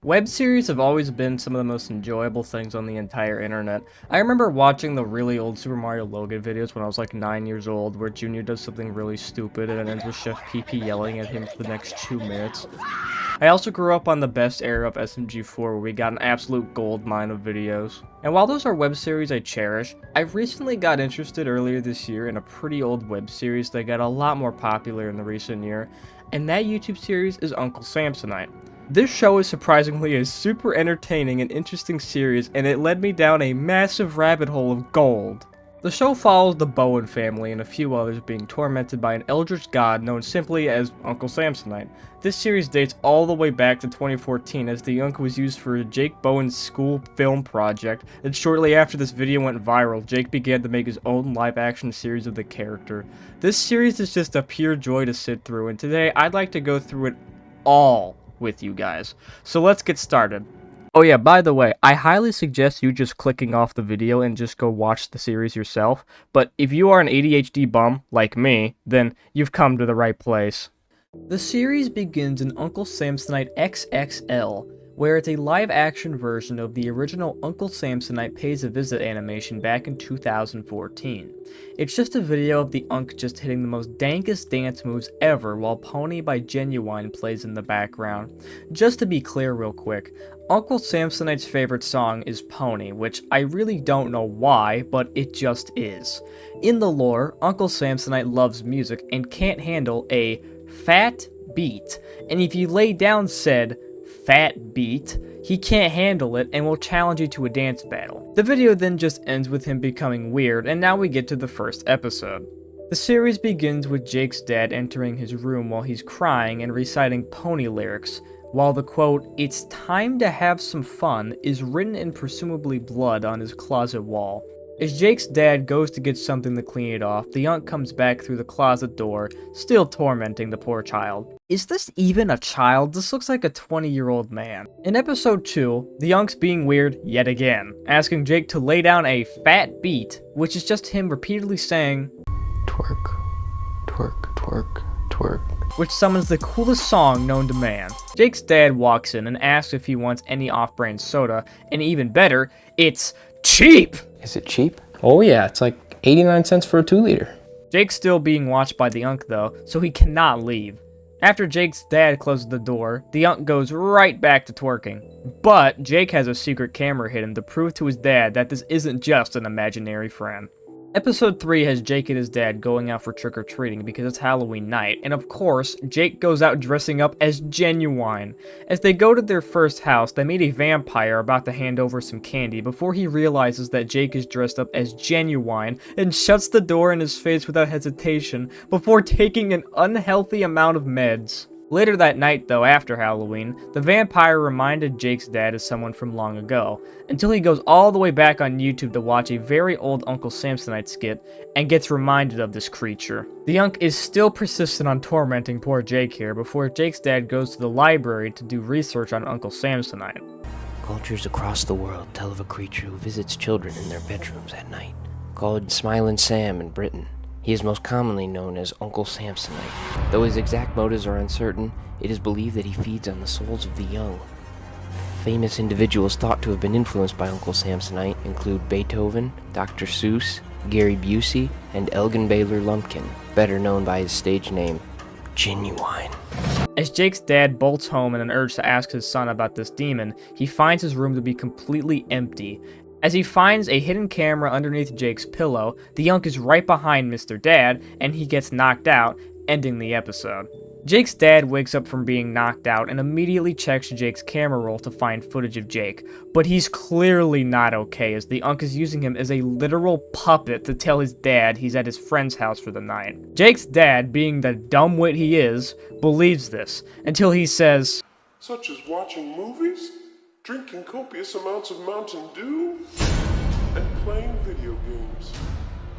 Web series have always been some of the most enjoyable things on the entire internet. I remember watching the really old Super Mario Logan videos when I was like 9 years old, where Junior does something really stupid and it ends with Chef PP yelling at him for the next 2 minutes. I also grew up on the best era of SMG4 where we got an absolute gold mine of videos. And while those are web series I cherish, I recently got interested earlier this year in a pretty old web series that got a lot more popular in the recent year, and that YouTube series is Uncle Samsonite. This show is surprisingly a super entertaining and interesting series, and it led me down a massive rabbit hole of gold. The show follows the Bowen family and a few others being tormented by an eldritch god known simply as Uncle Samsonite. This series dates all the way back to 2014 as the Unk was used for Jake Bowen's school film project, and shortly after this video went viral, Jake began to make his own live-action series of the character. This series is just a pure joy to sit through, and today I'd like to go through it all with you guys. So let's get started. Oh yeah, by the way, I highly suggest you just clicking off the video and just go watch the series yourself, but if you are an ADHD bum, like me, then you've come to the right place. The series begins in Uncle Samsonite XXL, where it's a live-action version of the original Uncle Samsonite Pays a Visit animation back in 2014. It's just a video of the Unk just hitting the most dankest dance moves ever while Pony by Genuine plays in the background. Just to be clear real quick, Uncle Samsonite's favorite song is Pony, which I really don't know why, but it just is. In the lore, Uncle Samsonite loves music and can't handle a fat beat, and if you lay down said fat beat, he can't handle it and will challenge you to a dance battle. The video then just ends with him becoming weird, and now we get to the first episode. The series begins with Jake's dad entering his room while he's crying and reciting Pony lyrics, while the quote, "It's time to have some fun," is written in presumably blood on his closet wall. As Jake's dad goes to get something to clean it off, the Unk comes back through the closet door, still tormenting the poor child. Is this even a child? This looks like a 20-year-old man. In episode 2, the Unk's being weird yet again, asking Jake to lay down a fat beat, which is just him repeatedly saying, "Twerk, twerk, twerk, twerk," which summons the coolest song known to man. Jake's dad walks in and asks if he wants any off-brand soda, and even better, it's cheap! Is it cheap? Oh yeah, it's like 89 cents for a 2-liter. Jake's still being watched by the Unk though, so he cannot leave. After Jake's dad closes the door, the Unk goes right back to twerking. But Jake has a secret camera hidden to prove to his dad that this isn't just an imaginary friend. Episode 3 has Jake and his dad going out for trick-or-treating because it's Halloween night, and of course, Jake goes out dressing up as Genuine. As they go to their first house, they meet a vampire about to hand over some candy before he realizes that Jake is dressed up as Genuine and shuts the door in his face without hesitation before taking an unhealthy amount of meds. Later that night, though, after Halloween, the vampire reminded Jake's dad of someone from long ago, until he goes all the way back on YouTube to watch a very old Uncle Samsonite skit, and gets reminded of this creature. The Unk is still persistent on tormenting poor Jake here, before Jake's dad goes to the library to do research on Uncle Samsonite. Cultures across the world tell of a creature who visits children in their bedrooms at night, called Smilin' Sam in Britain. He is most commonly known as Uncle Samsonite. Though his exact motives are uncertain, it is believed that he feeds on the souls of the young. Famous individuals thought to have been influenced by Uncle Samsonite include Beethoven, Dr. Seuss, Gary Busey, and Elgin Baylor Lumpkin, better known by his stage name, Genuine. As Jake's dad bolts home in an urge to ask his son about this demon, he finds his room to be completely empty. As he finds a hidden camera underneath Jake's pillow, the Unk is right behind Mr. Dad, and he gets knocked out, ending the episode. Jake's dad wakes up from being knocked out and immediately checks Jake's camera roll to find footage of Jake, but he's clearly not okay as the Unk is using him as a literal puppet to tell his dad he's at his friend's house for the night. Jake's dad, being the dumbwit he is, believes this, until he says, "Such as watching movies, drinking copious amounts of Mountain Dew, and playing video games."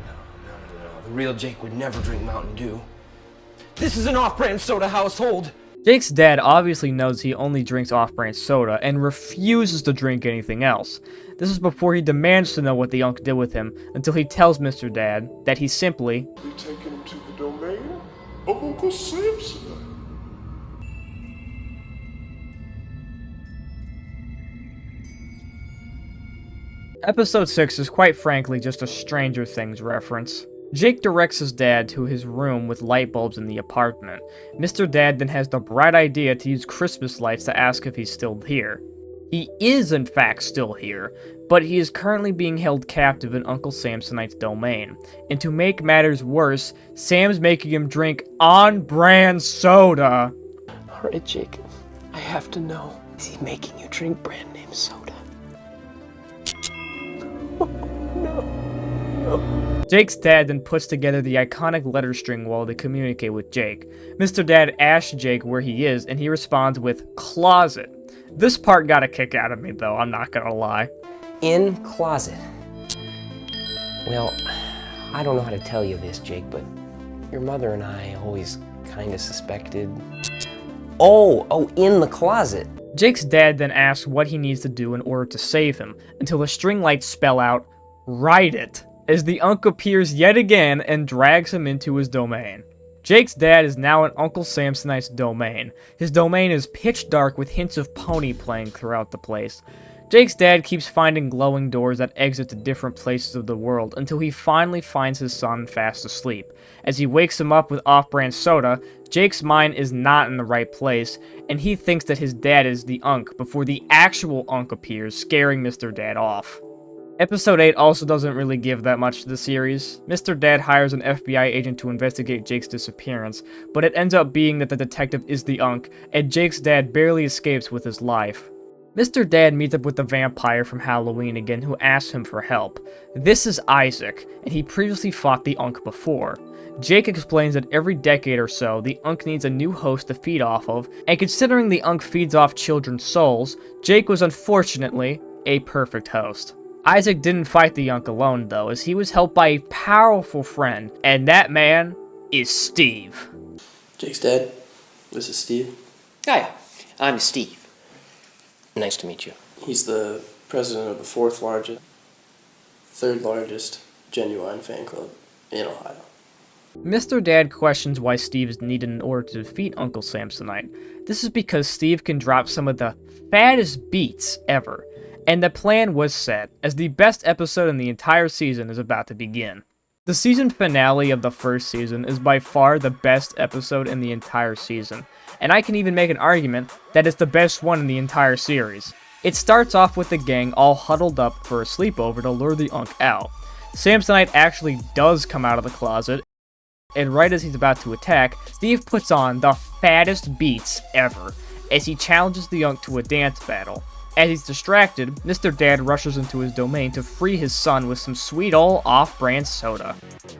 No. The real Jake would never drink Mountain Dew. This is an off-brand soda household. Jake's dad obviously knows he only drinks off-brand soda and refuses to drink anything else. This is before he demands to know what the Unk did with him, until he tells Mr. Dad that he simply Be taking him to the domain of Uncle Samsonite. Episode 6 is quite frankly just a Stranger Things reference. Jake directs his dad to his room with light bulbs in the apartment. Mr. Dad then has the bright idea to use Christmas lights to ask if he's still here. He is in fact still here, but he is currently being held captive in Uncle Samsonite's domain. And to make matters worse, Sam's making him drink on-brand soda. Alright, Jake. I have to know. Is he making you drink brand name soda? Jake's dad then puts together the iconic letter string wall to communicate with Jake. Mr. Dad asks Jake where he is, and he responds with closet. This part got a kick out of me though, I'm not gonna lie. In closet. Well, I don't know how to tell you this, Jake, but your mother and I always kind of suspected... Oh, in the closet. Jake's dad then asks what he needs to do in order to save him, until the string lights spell out, "Write it," as the Unk appears yet again and drags him into his domain. Jake's dad is now in Uncle Samsonite's domain. His domain is pitch dark with hints of pony playing throughout the place. Jake's dad keeps finding glowing doors that exit to different places of the world until he finally finds his son fast asleep. As he wakes him up with off-brand soda, Jake's mind is not in the right place, and he thinks that his dad is the Unk before the actual Unk appears, scaring Mr. Dad off. Episode 8 also doesn't really give that much to the series. Mr. Dad hires an FBI agent to investigate Jake's disappearance, but it ends up being that the detective is the Unk, and Jake's dad barely escapes with his life. Mr. Dad meets up with the vampire from Halloween again who asks him for help. This is Isaac, and he previously fought the Unk before. Jake explains that every decade or so, the Unk needs a new host to feed off of, and considering the Unk feeds off children's souls, Jake was unfortunately a perfect host. Isaac didn't fight the Unk alone though, as he was helped by a powerful friend, and that man is Steve. Jake's dad, this is Steve. Hi, I'm Steve. Nice to meet you. He's the president of the third largest genuine fan club in Ohio. Mr. Dad questions why Steve is needed in order to defeat Uncle Samsonite. This is because Steve can drop some of the fattest beats ever, and the plan was set, as the best episode in the entire season is about to begin. The season finale of the first season is by far the best episode in the entire season, and I can even make an argument that it's the best one in the entire series. It starts off with the gang all huddled up for a sleepover to lure the Unk out. Samsonite actually does come out of the closet, and right as he's about to attack, Steve puts on the fattest beats ever, as he challenges the Unk to a dance battle. As he's distracted, Mr. Dad rushes into his domain to free his son with some sweet ol' off-brand soda.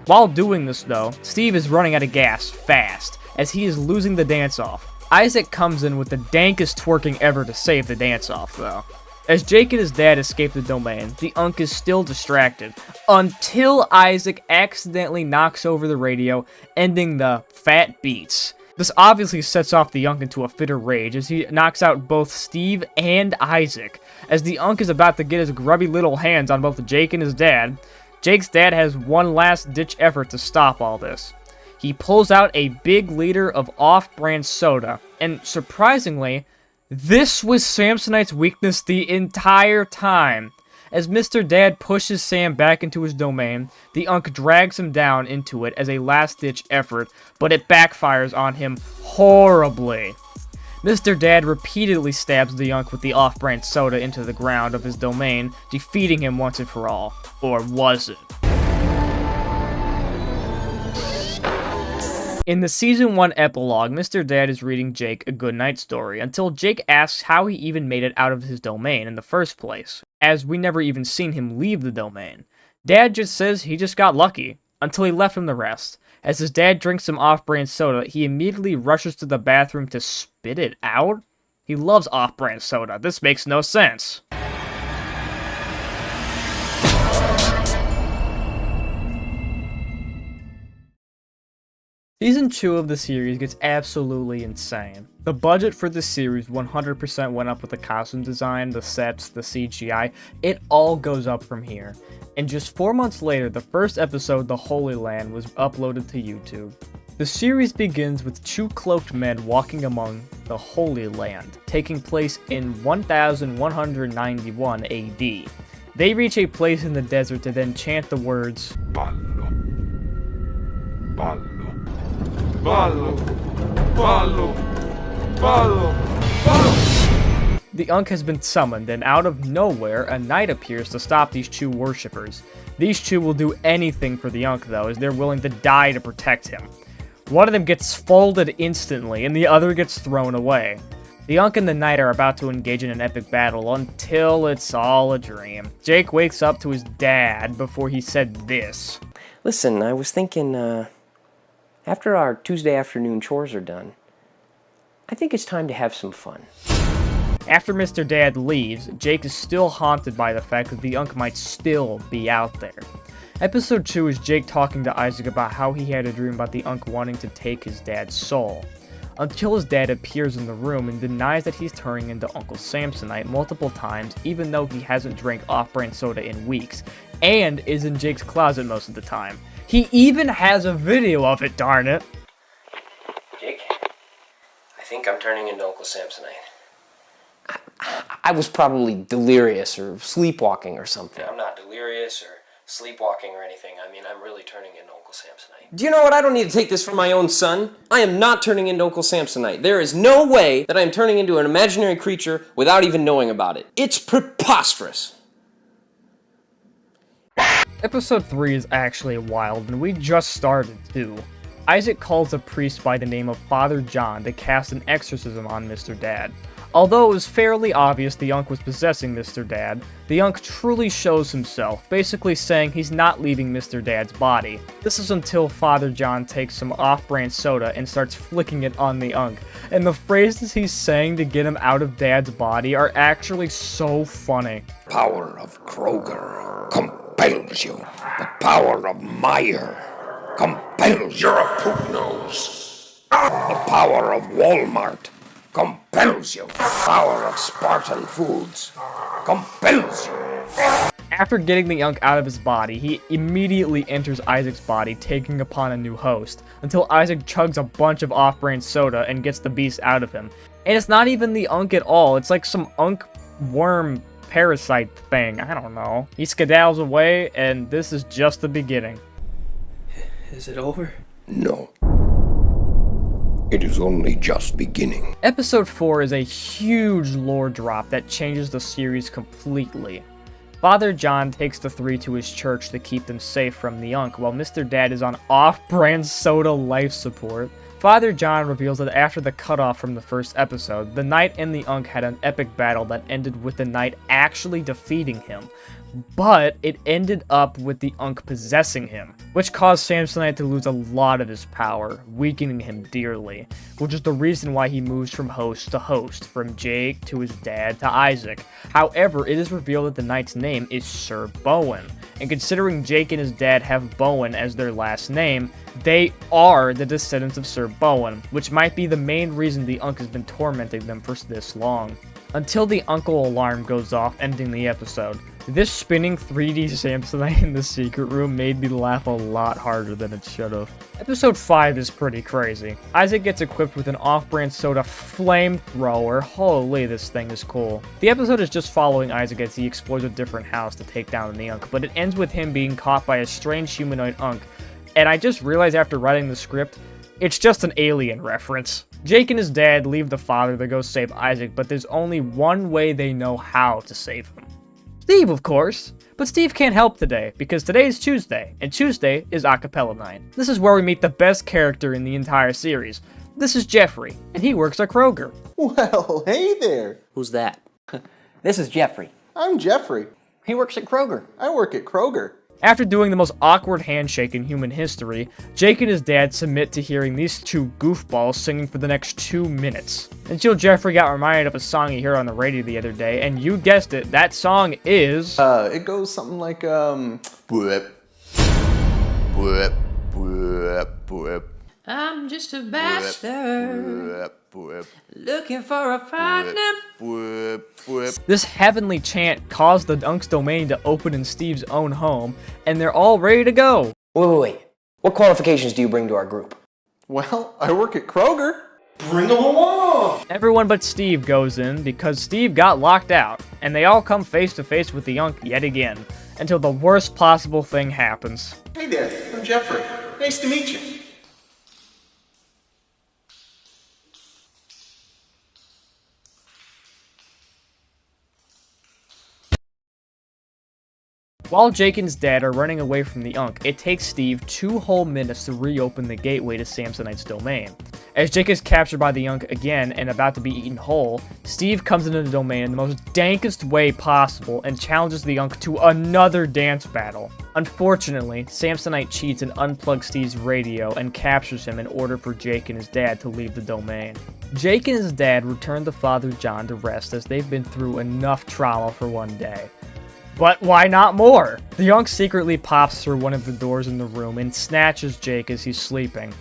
While doing this though, Steve is running out of gas fast, as he is losing the dance-off. Isaac comes in with the dankest twerking ever to save the dance-off though. As Jake and his dad escape the domain, the Unk is still distracted, until Isaac accidentally knocks over the radio, ending the fat beats. This obviously sets off the Unk into a fit of rage as he knocks out both Steve and Isaac. As the Unk is about to get his grubby little hands on both Jake and his dad, Jake's dad has one last ditch effort to stop all this. He pulls out a big liter of off-brand soda, and surprisingly, this was Samsonite's weakness the entire time. As Mr. Dad pushes Sam back into his domain, the Unk drags him down into it as a last-ditch effort, but it backfires on him horribly. Mr. Dad repeatedly stabs the Unk with the off-brand soda into the ground of his domain, defeating him once and for all. Or was it? In the Season 1 epilogue, Mr. Dad is reading Jake a goodnight story, until Jake asks how he even made it out of his domain in the first place, as we never even seen him leave the domain. Dad just says he just got lucky, until he left him the rest. As his dad drinks some off-brand soda, he immediately rushes to the bathroom to spit it out? He loves off-brand soda, this makes no sense. Season 2 of the series gets absolutely insane. The budget for this series 100% went up with the costume design, the sets, the CGI, it all goes up from here. And just 4 months later, the first episode, The Holy Land, was uploaded to YouTube. The series begins with two cloaked men walking among the Holy Land, taking place in 1191 AD. They reach a place in the desert to then chant the words, Ballo. Ballo. Ballo. Ballo. Ballo. Ballo. The Unk has been summoned, and out of nowhere, a knight appears to stop these two worshippers. These two will do anything for the Unk, though, as they're willing to die to protect him. One of them gets folded instantly, and the other gets thrown away. The Unk and the knight are about to engage in an epic battle until it's all a dream. Jake wakes up to his dad before he said this. Listen, I was thinking, after our Tuesday afternoon chores are done, I think it's time to have some fun. After Mr. Dad leaves, Jake is still haunted by the fact that the Unk might still be out there. Episode 2 is Jake talking to Isaac about how he had a dream about the Unk wanting to take his dad's soul, until his dad appears in the room and denies that he's turning into Uncle Samsonite multiple times, even though he hasn't drank off-brand soda in weeks, and is in Jake's closet most of the time. He even has a video of it, darn it! Jake, I think I'm turning into Uncle Samsonite. I was probably delirious or sleepwalking or something. I'm not delirious or sleepwalking or anything. I mean, I'm really turning into Uncle Samsonite. Do you know what? I don't need to take this from my own son. I am not turning into Uncle Samsonite. There is no way that I am turning into an imaginary creature without even knowing about it. It's preposterous. Episode 3 is actually wild, and we just started too. Isaac calls a priest by the name of Father John to cast an exorcism on Mr. Dad. Although it was fairly obvious the Unk was possessing Mr. Dad, the Unk truly shows himself, basically saying he's not leaving Mr. Dad's body. This is until Father John takes some off-brand soda and starts flicking it on the Unk, and the phrases he's saying to get him out of Dad's body are actually so funny. Power of Kroger compels you. The power of Meyer compels you. You're a poop nose. The power of Walmart compels you. The power of Spartan Foods compels you. After getting the Unk out of his body, he immediately enters Isaac's body, taking upon a new host, until Isaac chugs a bunch of off-brand soda and gets the beast out of him. And it's not even the Unk at all, it's like some Unk worm parasite thing, I don't know. He skedaddles away, and this is just the beginning. Is it over? No. It is only just beginning. Episode 4 is a huge lore drop that changes the series completely. Father John takes the three to his church to keep them safe from the Unk, while Mr. Dad is on off-brand soda life support. Father John reveals that after the cutoff from the first episode, the Knight and the Unk had an epic battle that ended with the Knight actually defeating him, but it ended up with the Unk possessing him, which caused Samsonite to lose a lot of his power, weakening him dearly, which is the reason why he moves from host to host, from Jake to his dad to Isaac. However, it is revealed that the Knight's name is Sir Bowen, and considering Jake and his dad have Bowen as their last name, they are the descendants of Sir Bowen, which might be the main reason the Unk has been tormenting them for this long. Until the Uncle alarm goes off, ending the episode. This spinning 3D Samsonite in the secret room made me laugh a lot harder than it should have. Episode 5 is pretty crazy. Isaac gets equipped with an off-brand soda flamethrower. Holy, this thing is cool. The episode is just following Isaac as he explores a different house to take down the Unk, but it ends with him being caught by a strange humanoid Unk. And I just realized after writing the script, it's just an alien reference. Jake and his dad leave the father to go save Isaac, but there's only one way they know how to save him. Steve, of course. But Steve can't help today, because today is Tuesday, and Tuesday is Acapella Night. This is where we meet the best character in the entire series. This is Jeffrey, and he works at Kroger. Well, hey there. Who's that? This is Jeffrey. I'm Jeffrey. He works at Kroger. I work at Kroger. After doing the most awkward handshake in human history, Jake and his dad submit to hearing these two goofballs singing for the next 2 minutes. Until Jeffrey got reminded of a song he heard on the radio the other day, and you guessed it, that song is... It goes something like, Bwip. Bwip. Bwip. Bwip. I'm just a bachelor, looking for a partner. This heavenly chant caused the Unk's domain to open in Steve's own home, and they're all ready to go. Wait. What qualifications do you bring to our group? Well, I work at Kroger. Bring them along! Everyone but Steve goes in because Steve got locked out, and they all come face to face with the Unk yet again, until the worst possible thing happens. Hey there, I'm Jeffrey. Nice to meet you. While Jake and his dad are running away from the Unk, it takes Steve 2 whole minutes to reopen the gateway to Samsonite's domain. As Jake is captured by the Unk again and about to be eaten whole, Steve comes into the domain in the most dankest way possible and challenges the Unk to another dance battle. Unfortunately, Samsonite cheats and unplugs Steve's radio and captures him in order for Jake and his dad to leave the domain. Jake and his dad return to Father John to rest as they've been through enough trauma for one day. But why not more? The Unk secretly pops through one of the doors in the room and snatches Jake as he's sleeping.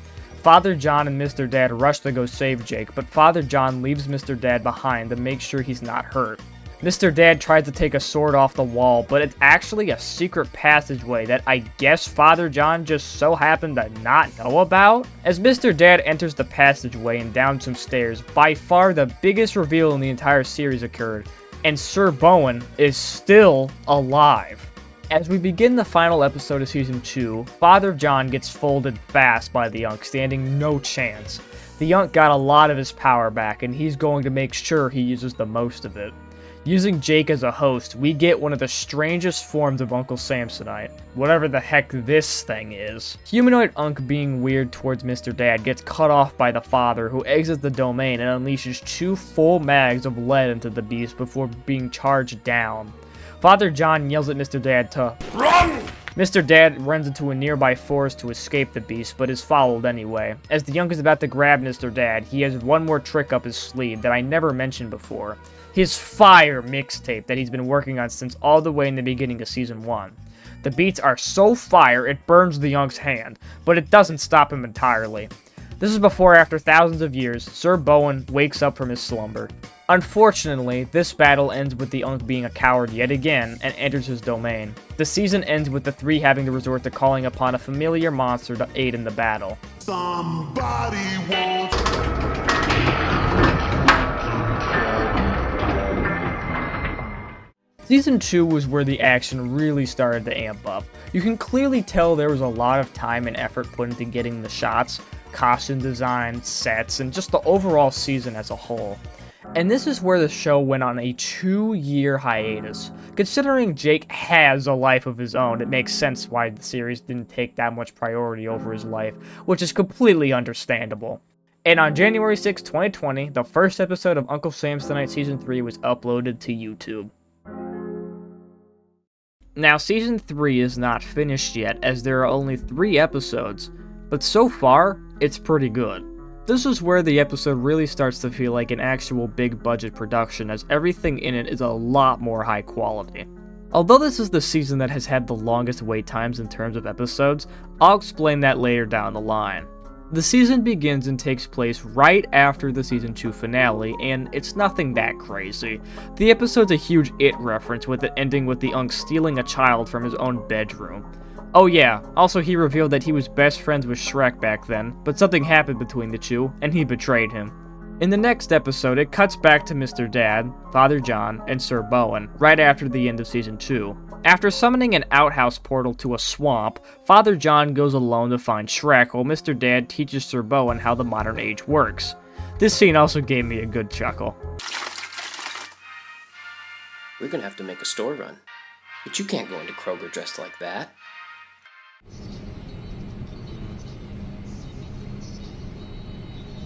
Father John and Mr. Dad rush to go save Jake, but Father John leaves Mr. Dad behind to make sure he's not hurt. Mr. Dad tries to take a sword off the wall, but it's actually a secret passageway that I guess Father John just so happened to not know about? As Mr. Dad enters the passageway and down some stairs, by far the biggest reveal in the entire series occurred, and Sir Bowen is still alive. As we begin the final episode of Season 2, Father John gets folded fast by the Unk, standing no chance. The Unk got a lot of his power back, and he's going to make sure he uses the most of it. Using Jake as a host, we get one of the strangest forms of Uncle Samsonite, whatever the heck this thing is. Humanoid Unk being weird towards Mr. Dad gets cut off by the father, who exits the domain and unleashes 2 full mags of lead into the beast before being charged down. Father John yells at Mr. Dad to run! Mr. Dad runs into a nearby forest to escape the beast, but is followed anyway. As the Unk is about to grab Mr. Dad, he has one more trick up his sleeve that I never mentioned before. His Fire mixtape that he's been working on since all the way in the beginning of Season 1. The beats are so fire it burns the Unk's hand, but it doesn't stop him entirely. This is before, after thousands of years, Sir Bowen wakes up from his slumber. Unfortunately, this battle ends with the Unk being a coward yet again and enters his domain. The season ends with the 3 having to resort to calling upon a familiar monster to aid in the battle. Somebody wants... Season 2 was where the action really started to amp up. You can clearly tell there was a lot of time and effort put into getting the shots, costume design, sets, and just the overall season as a whole. And this is where the show went on a 2-year hiatus. Considering Jake has a life of his own, it makes sense why the series didn't take that much priority over his life, which is completely understandable. And on January 6, 2020, the first episode of Uncle Samsonite Season 3 was uploaded to YouTube. Now, Season 3 is not finished yet, as there are only 3 episodes, but so far, it's pretty good. This is where the episode really starts to feel like an actual big-budget production, as everything in it is a lot more high quality. Although this is the season that has had the longest wait times in terms of episodes, I'll explain that later down the line. The season begins and takes place right after the Season 2 finale, and it's nothing that crazy. The episode's a huge It reference, with it ending with the Unk stealing a child from his own bedroom. Oh yeah, also he revealed that he was best friends with Shrek back then, but something happened between the two, and he betrayed him. In the next episode, it cuts back to Mr. Dad, Father John, and Sir Bowen, right after the end of Season 2. After summoning an outhouse portal to a swamp, Father John goes alone to find Shrek, while Mr. Dad teaches Sir Bowen how the modern age works. This scene also gave me a good chuckle. We're gonna have to make a store run. But you can't go into Kroger dressed like that.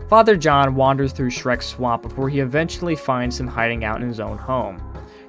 Father John wanders through Shrek's swamp before he eventually finds him hiding out in his own home.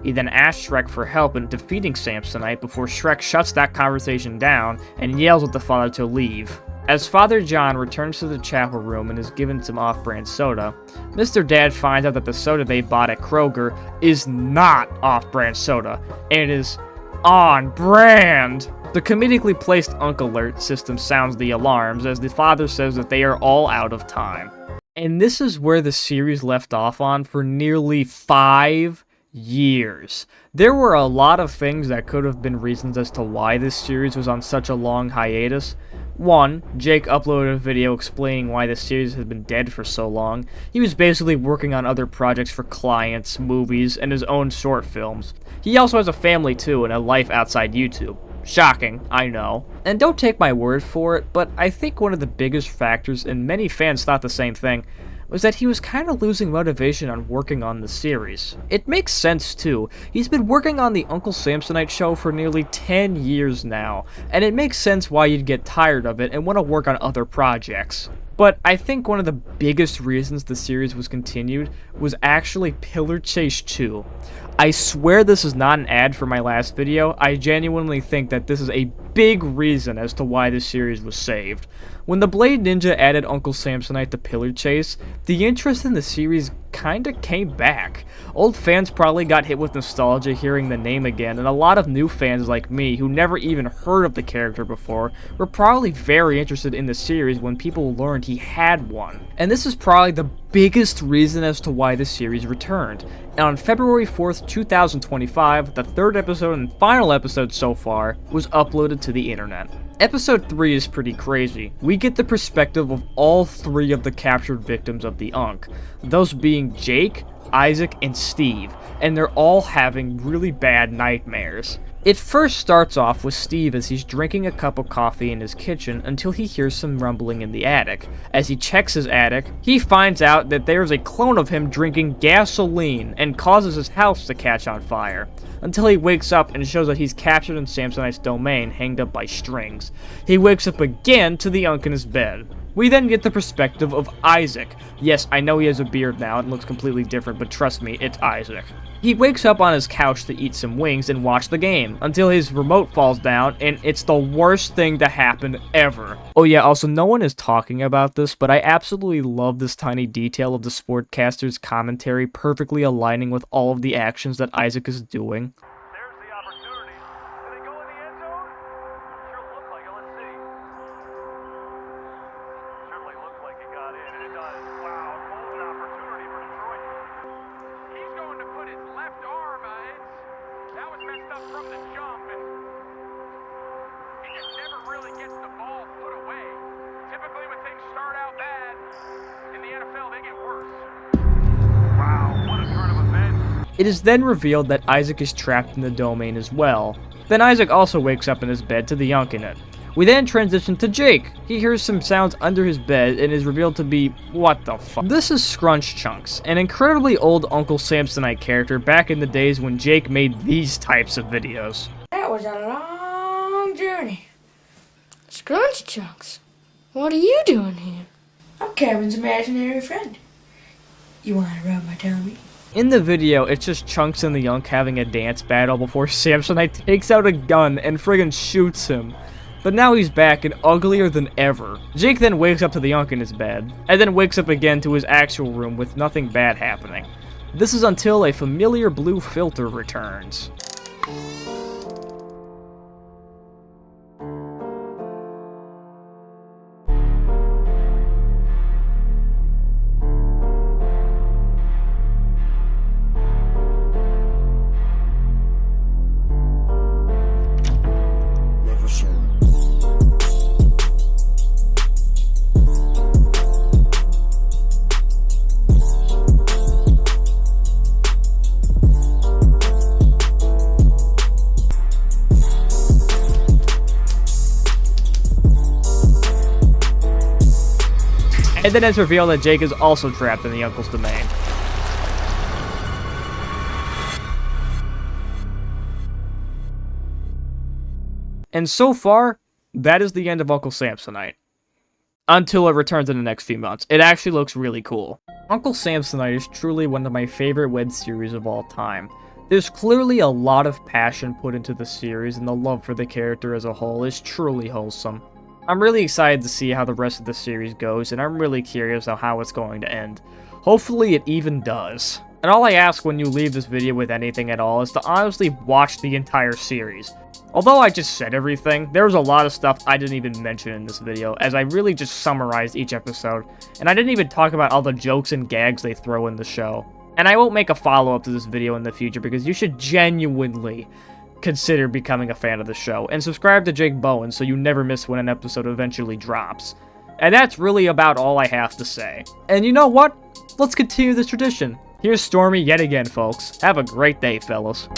He then asks Shrek for help in defeating Samsonite before Shrek shuts that conversation down and yells at the father to leave. As Father John returns to the chapel room and is given some off-brand soda, Mr. Dad finds out that the soda they bought at Kroger is not off-brand soda, and it is on brand. The comedically placed Unk Alert system sounds the alarms as the father says that they are all out of time. And this is where the series left off on for nearly 5 years. There were a lot of things that could have been reasons as to why this series was on such a long hiatus. 1. Jake uploaded a video explaining why the series has been dead for so long. He was basically working on other projects for clients, movies, and his own short films. He also has a family too and a life outside YouTube. Shocking, I know. And don't take my word for it, but I think one of the biggest factors, and many fans thought the same thing, was that he was kind of losing motivation on working on the series. It makes sense too. He's been working on the Uncle Samsonite show for nearly 10 years now, and it makes sense why you'd get tired of it and want to work on other projects. But I think one of the biggest reasons the series was continued was actually Pillar Chase 2. I swear this is not an ad for my last video. I genuinely think that this is a big reason as to why this series was saved. When the Blade Ninja added Uncle Samsonite to Pillar Chase, the interest in the series kinda came back. Old fans probably got hit with nostalgia hearing the name again, and a lot of new fans like me, who never even heard of the character before, were probably very interested in the series when people learned he had one. And this is probably the biggest reason as to why the series returned. And on February 4th, 2025, the third episode and final episode so far was uploaded to the internet. Episode 3 is pretty crazy. We get the perspective of all 3 of the captured victims of the Unk, those being Jake, Isaac, and Steve, and they're all having really bad nightmares. It first starts off with Steve as he's drinking a cup of coffee in his kitchen until he hears some rumbling in the attic. As he checks his attic, he finds out that there's a clone of him drinking gasoline and causes his house to catch on fire, until he wakes up and shows that he's captured in Samsonite's domain, hanged up by strings. He wakes up again to the Unk in his bed. We then get the perspective of Isaac. Yes, I know he has a beard now and looks completely different, but trust me, it's Isaac. He wakes up on his couch to eat some wings and watch the game, until his remote falls down, and it's the worst thing to happen ever. Oh yeah, also no one is talking about this, but I absolutely love this tiny detail of the sportcaster's commentary perfectly aligning with all of the actions that Isaac is doing. There's the opportunity. Do they go in the end zone? Sure look like it. Let's see. Certainly looks like he got in, and it does. Wow, golden opportunity for Detroit. He's going to put his left arm, that was messed up from the jump, and he just never really gets the ball put away. Typically when things start out bad, in the NFL they get worse. Wow, what a turn of events. It is then revealed that Isaac is trapped in the domain as well. Then Isaac also wakes up in his bed to the Unk in it. We then transition to Jake. He hears some sounds under his bed and is revealed to be, what the fuck? This is Scrunch Chunks, an incredibly old Uncle Samsonite character back in the days when Jake made these types of videos. That was a long journey. Scrunch Chunks, what are you doing here? I'm Kevin's imaginary friend. You want to rub my tummy? In the video, it's just Chunks and the Unk having a dance battle before Samsonite takes out a gun and friggin' shoots him. But now he's back and uglier than ever. Jake then wakes up to the Unk in his bed, and then wakes up again to his actual room with nothing bad happening. This is until a familiar blue filter returns. And then it's revealed that Jake is also trapped in the Uncle's domain. And so far, that is the end of Uncle Samsonite. Until it returns in the next few months. It actually looks really cool. Uncle Samsonite is truly one of my favorite web series of all time. There's clearly a lot of passion put into the series, and the love for the character as a whole is truly wholesome. I'm really excited to see how the rest of the series goes, and I'm really curious on how it's going to end. Hopefully it even does. And all I ask when you leave this video with anything at all is to honestly watch the entire series. Although I just said everything, there was a lot of stuff I didn't even mention in this video, as I really just summarized each episode, and I didn't even talk about all the jokes and gags they throw in the show. And I won't make a follow-up to this video in the future because you should genuinely consider becoming a fan of the show. And subscribe to Jake Bowen so you never miss when an episode eventually drops. And that's really about all I have to say. And you know what? Let's continue this tradition. Here's Stormy yet again, folks. Have a great day, fellas.